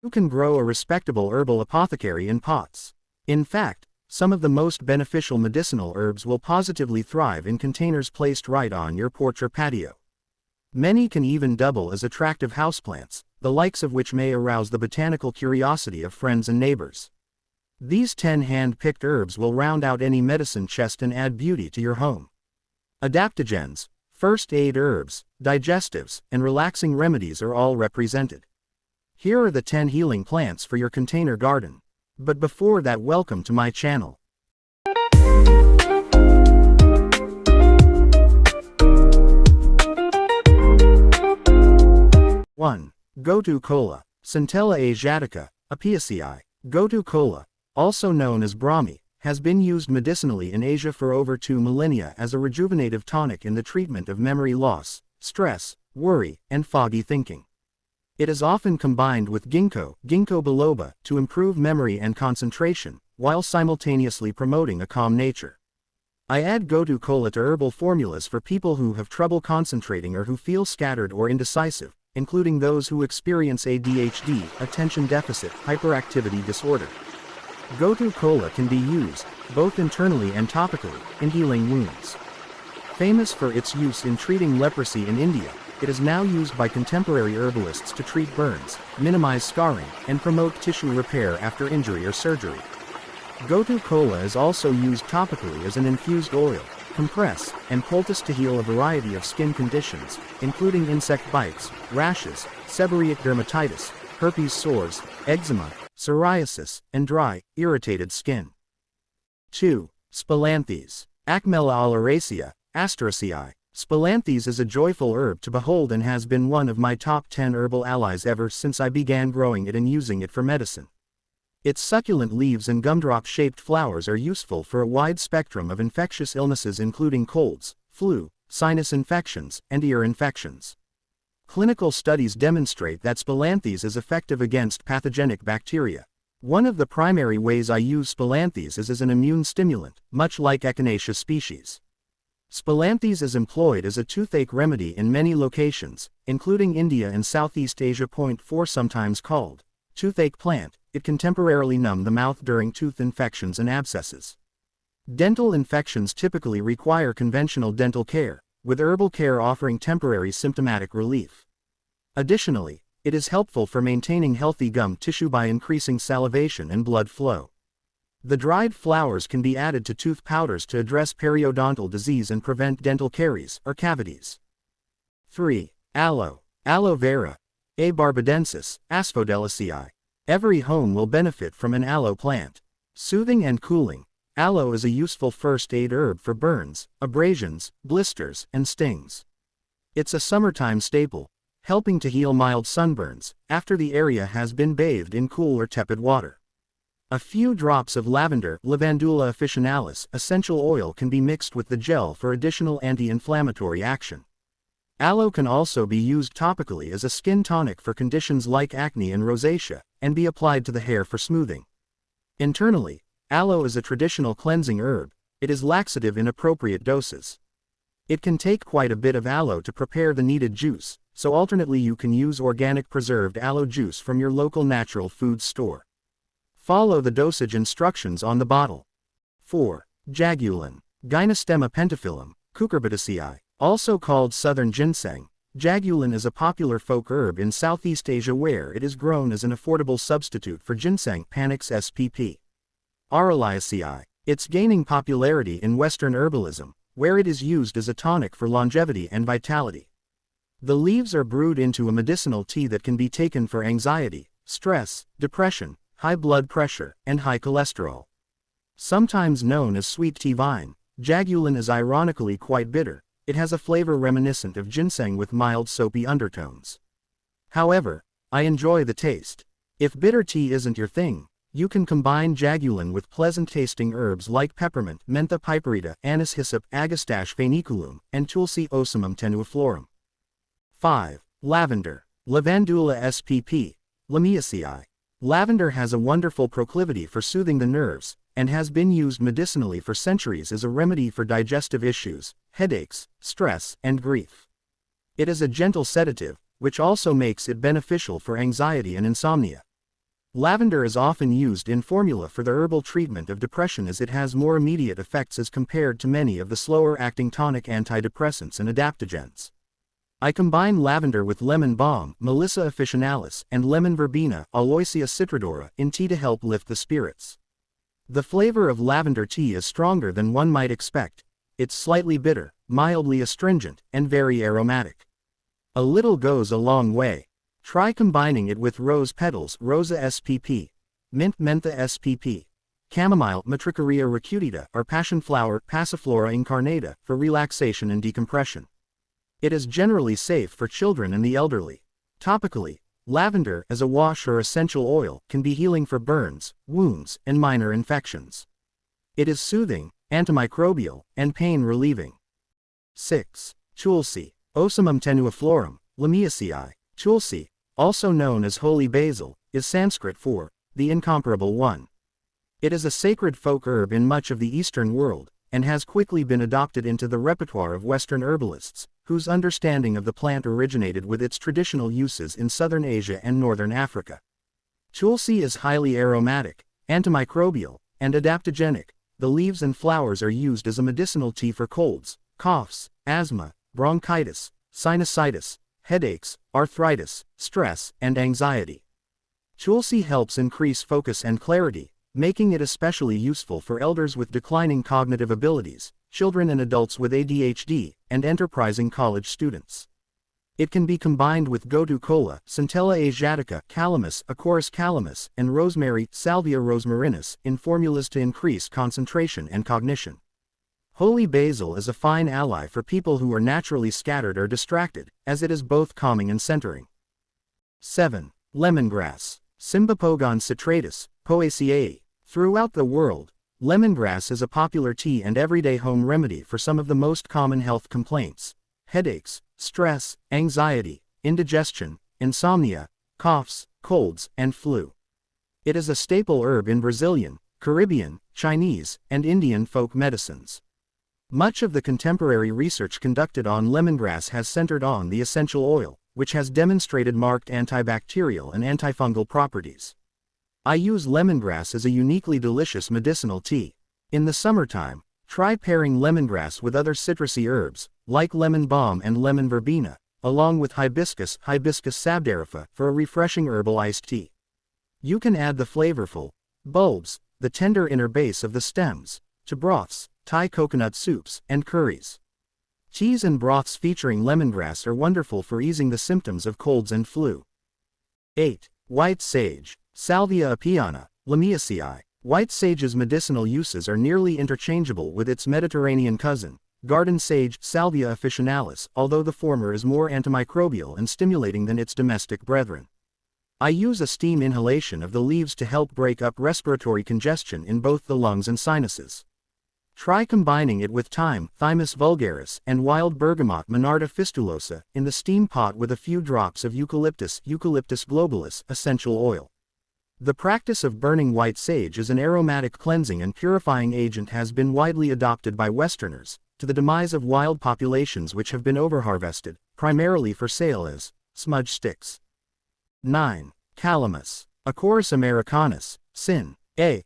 You can grow a respectable herbal apothecary in pots. In fact, some of the most beneficial medicinal herbs will positively thrive in containers placed right on your porch or patio. Many can even double as attractive houseplants, the likes of which may arouse the botanical curiosity of friends and neighbors. These 10 hand-picked herbs will round out any medicine chest and add beauty to your home. Adaptogens, first aid herbs, digestives, and relaxing remedies are all represented. Here are the 10 healing plants for your container garden. But before that, welcome to my channel. One. Gotu kola, Centella asiatica, Apiaceae. Gotu kola, also known as Brahmi, has been used medicinally in Asia for over 2 millennia as a rejuvenative tonic in the treatment of memory loss, stress, worry, and foggy thinking. It is often combined with ginkgo biloba, to improve memory and concentration, while simultaneously promoting a calm nature. I add Gotu kola to herbal formulas for people who have trouble concentrating or who feel scattered or indecisive, including those who experience ADHD, attention deficit hyperactivity disorder. Gotu kola can be used, both internally and topically, in healing wounds. Famous for its use in treating leprosy in India, it is now used by contemporary herbalists to treat burns, minimize scarring, and promote tissue repair after injury or surgery. Gotu kola is also used topically as an infused oil, compress, and poultice to heal a variety of skin conditions, including insect bites, rashes, seborrheic dermatitis, herpes sores, eczema, psoriasis, and dry, irritated skin. 2. Spilanthes. Acmella oleracea, Asteraceae. Spilanthes is a joyful herb to behold and has been one of my top 10 herbal allies ever since I began growing it and using it for medicine. Its succulent leaves and gumdrop-shaped flowers are useful for a wide spectrum of infectious illnesses including colds, flu, sinus infections, and ear infections. Clinical studies demonstrate that Spilanthes is effective against pathogenic bacteria. One of the primary ways I use Spilanthes is as an immune stimulant, much like Echinacea species. Spilanthes is employed as a toothache remedy in many locations, including India and Southeast Asia. 4. Sometimes called toothache plant, it can temporarily numb the mouth during tooth infections and abscesses. Dental infections typically require conventional dental care, with herbal care offering temporary symptomatic relief. Additionally, it is helpful for maintaining healthy gum tissue by increasing salivation and blood flow. The dried flowers can be added to tooth powders to address periodontal disease and prevent dental caries or cavities. 3. Aloe. Aloe vera, A. barbadensis, Asphodelaceae. Every home will benefit from an aloe plant. Soothing and cooling, aloe is a useful first aid herb for burns, abrasions, blisters, and stings. It's a summertime staple, helping to heal mild sunburns, after the area has been bathed in cool or tepid water. A few drops of lavender, Lavandula officinalis, essential oil can be mixed with the gel for additional anti-inflammatory action. Aloe can also be used topically as a skin tonic for conditions like acne and rosacea, and be applied to the hair for smoothing. Internally, aloe is a traditional cleansing herb. It is laxative in appropriate doses. It can take quite a bit of aloe to prepare the needed juice, so alternately you can use organic preserved aloe juice from your local natural food store. Follow the dosage instructions on the bottle. 4. Jagulin. Gynostema pentaphyllum, Cucurbitaceae. Also called southern ginseng, jagulin is a popular folk herb in Southeast Asia where it is grown as an affordable substitute for ginseng, Panax spp. Aureliaceae. It's gaining popularity in Western herbalism, where it is used as a tonic for longevity and vitality. The leaves are brewed into a medicinal tea that can be taken for anxiety, stress, depression, high blood pressure, and high cholesterol. Sometimes known as sweet tea vine, jagulin is ironically quite bitter. It has a flavor reminiscent of ginseng with mild soapy undertones. However, I enjoy the taste. If bitter tea isn't your thing, you can combine jagulin with pleasant-tasting herbs like peppermint, mentha piperita, anise hyssop, agastache feniculum, and tulsi ocimum tenuiflorum. 5. Lavender. Lavandula spp. Lamiaceae. Lavender has a wonderful proclivity for soothing the nerves, and has been used medicinally for centuries as a remedy for digestive issues, headaches, stress, and grief. It is a gentle sedative, which also makes it beneficial for anxiety and insomnia. Lavender is often used in formula for the herbal treatment of depression as it has more immediate effects as compared to many of the slower-acting tonic antidepressants and adaptogens. I combine lavender with lemon balm, Melissa officinalis, and lemon verbena, Aloysia citrodora, in tea to help lift the spirits. The flavor of lavender tea is stronger than one might expect. It's slightly bitter, mildly astringent, and very aromatic. A little goes a long way. Try combining it with rose petals, Rosa spp, mint, Mentha spp, chamomile, Matricaria recutita, or passion flower, Passiflora incarnata, for relaxation and decompression. It is generally safe for children and the elderly. Topically, lavender, as a wash or essential oil, can be healing for burns, wounds, and minor infections. It is soothing, antimicrobial, and pain-relieving. 6. Tulsi, Ocimum tenuiflorum, Lamiaceae. Tulsi, also known as holy basil, is Sanskrit for the incomparable one. It is a sacred folk herb in much of the Eastern world, and has quickly been adopted into the repertoire of Western herbalists, whose understanding of the plant originated with its traditional uses in Southern Asia and Northern Africa. Tulsi is highly aromatic, antimicrobial, and adaptogenic. The leaves and flowers are used as a medicinal tea for colds, coughs, asthma, bronchitis, sinusitis, headaches, arthritis, stress, and anxiety. Tulsi helps increase focus and clarity, making it especially useful for elders with declining cognitive abilities, children and adults with ADHD, and enterprising college students. It can be combined with gotu kola, Centella asiatica, calamus, Acorus calamus, and rosemary, Salvia rosmarinus, in formulas to increase concentration and cognition. Holy basil is a fine ally for people who are naturally scattered or distracted, as it is both calming and centering. 7. Lemongrass, Cymbopogon citratus, Poaceae. Throughout the world, lemongrass is a popular tea and everyday home remedy for some of the most common health complaints: headaches, stress, anxiety, indigestion, insomnia, coughs, colds, and flu. It is a staple herb in Brazilian, Caribbean, Chinese, and Indian folk medicines. Much of the contemporary research conducted on lemongrass has centered on the essential oil, which has demonstrated marked antibacterial and antifungal properties. I use lemongrass as a uniquely delicious medicinal tea. In the summertime, try pairing lemongrass with other citrusy herbs, like lemon balm and lemon verbena, along with hibiscus, Hibiscus sabdarifa, for a refreshing herbal iced tea. You can add the flavorful bulbs, the tender inner base of the stems, to broths, Thai coconut soups, and curries. Teas and broths featuring lemongrass are wonderful for easing the symptoms of colds and flu. 8. White sage, Salvia apiana, Lamiaceae. White sage's medicinal uses are nearly interchangeable with its Mediterranean cousin, garden sage, Salvia officinalis, although the former is more antimicrobial and stimulating than its domestic brethren. I use a steam inhalation of the leaves to help break up respiratory congestion in both the lungs and sinuses. Try combining it with thyme, Thymus vulgaris, and wild bergamot, Monarda fistulosa, in the steam pot with a few drops of eucalyptus, Eucalyptus globalis, essential oil. The practice of burning white sage as an aromatic cleansing and purifying agent has been widely adopted by Westerners, to the demise of wild populations which have been overharvested, primarily for sale as smudge sticks. 9. Calamus, Acorus americanus, Sin. A.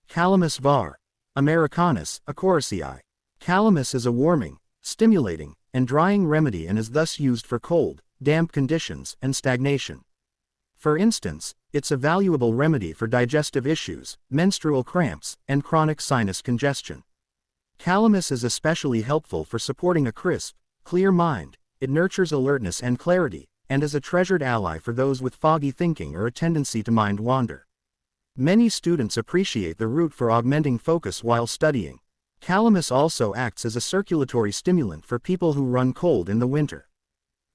Calamus var. Americanus, Acorusii. Calamus is a warming, stimulating, and drying remedy and is thus used for cold, damp conditions and stagnation. For instance, it's a valuable remedy for digestive issues, menstrual cramps, and chronic sinus congestion. Calamus is especially helpful for supporting a crisp, clear mind. It nurtures alertness and clarity, and is a treasured ally for those with foggy thinking or a tendency to mind wander. Many students appreciate the root for augmenting focus while studying. Calamus also acts as a circulatory stimulant for people who run cold in the winter.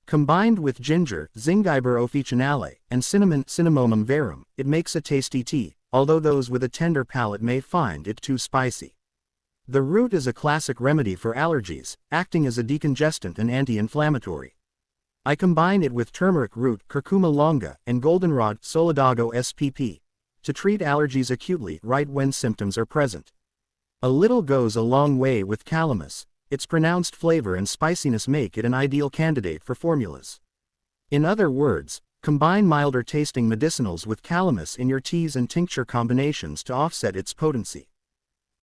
Combined with ginger, Zingiber officinale, and cinnamon, Cinnamomum verum, it makes a tasty tea, although those with a tender palate may find it too spicy. The root is a classic remedy for allergies, acting as a decongestant and anti-inflammatory. I combine it with turmeric root, Curcuma longa, and goldenrod, Solidago spp. To treat allergies acutely right when symptoms are present. A little goes a long way with calamus. Its pronounced flavor and spiciness make it an ideal candidate for formulas. In other words, Combine milder tasting medicinals with calamus in your teas and tincture combinations to offset its potency.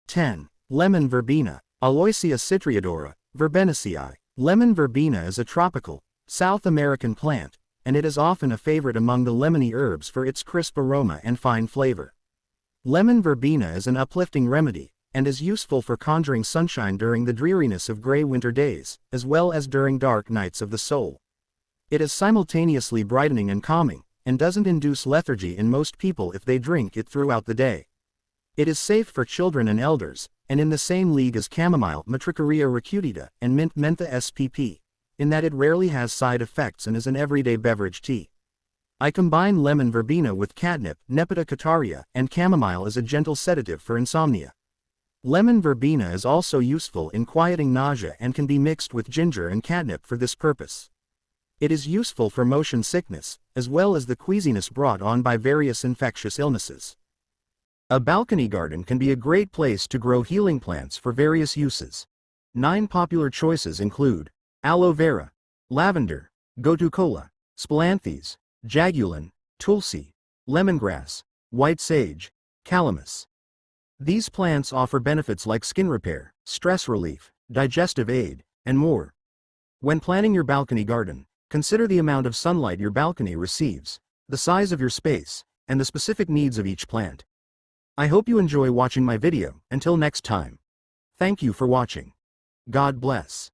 10. Lemon verbena, Aloysia citriodora, verbenaceae. Lemon verbena is a tropical, South American plant, and it is often a favorite among the lemony herbs for its crisp aroma and fine flavor. Lemon verbena is an uplifting remedy, and is useful for conjuring sunshine during the dreariness of gray winter days, as well as during dark nights of the soul. It is simultaneously brightening and calming, and doesn't induce lethargy in most people if they drink it throughout the day. It is safe for children and elders, and in the same league as chamomile Matricaria recutita and mint mentha spp, in that it rarely has side effects and is an everyday beverage tea. I combine lemon verbena with catnip, Nepeta cataria, and chamomile as a gentle sedative for insomnia. Lemon verbena is also useful in quieting nausea and can be mixed with ginger and catnip for this purpose. It is useful for motion sickness, as well as the queasiness brought on by various infectious illnesses. A balcony garden can be a great place to grow healing plants for various uses. 9 popular choices include aloe vera, lavender, gotu-kola, spilanthes, jagulan, tulsi, lemongrass, white sage, calamus. These plants offer benefits like skin repair, stress relief, digestive aid, and more. When planning your balcony garden, consider the amount of sunlight your balcony receives, the size of your space, and the specific needs of each plant. I hope you enjoy watching my video. Until next time. Thank you for watching. God bless.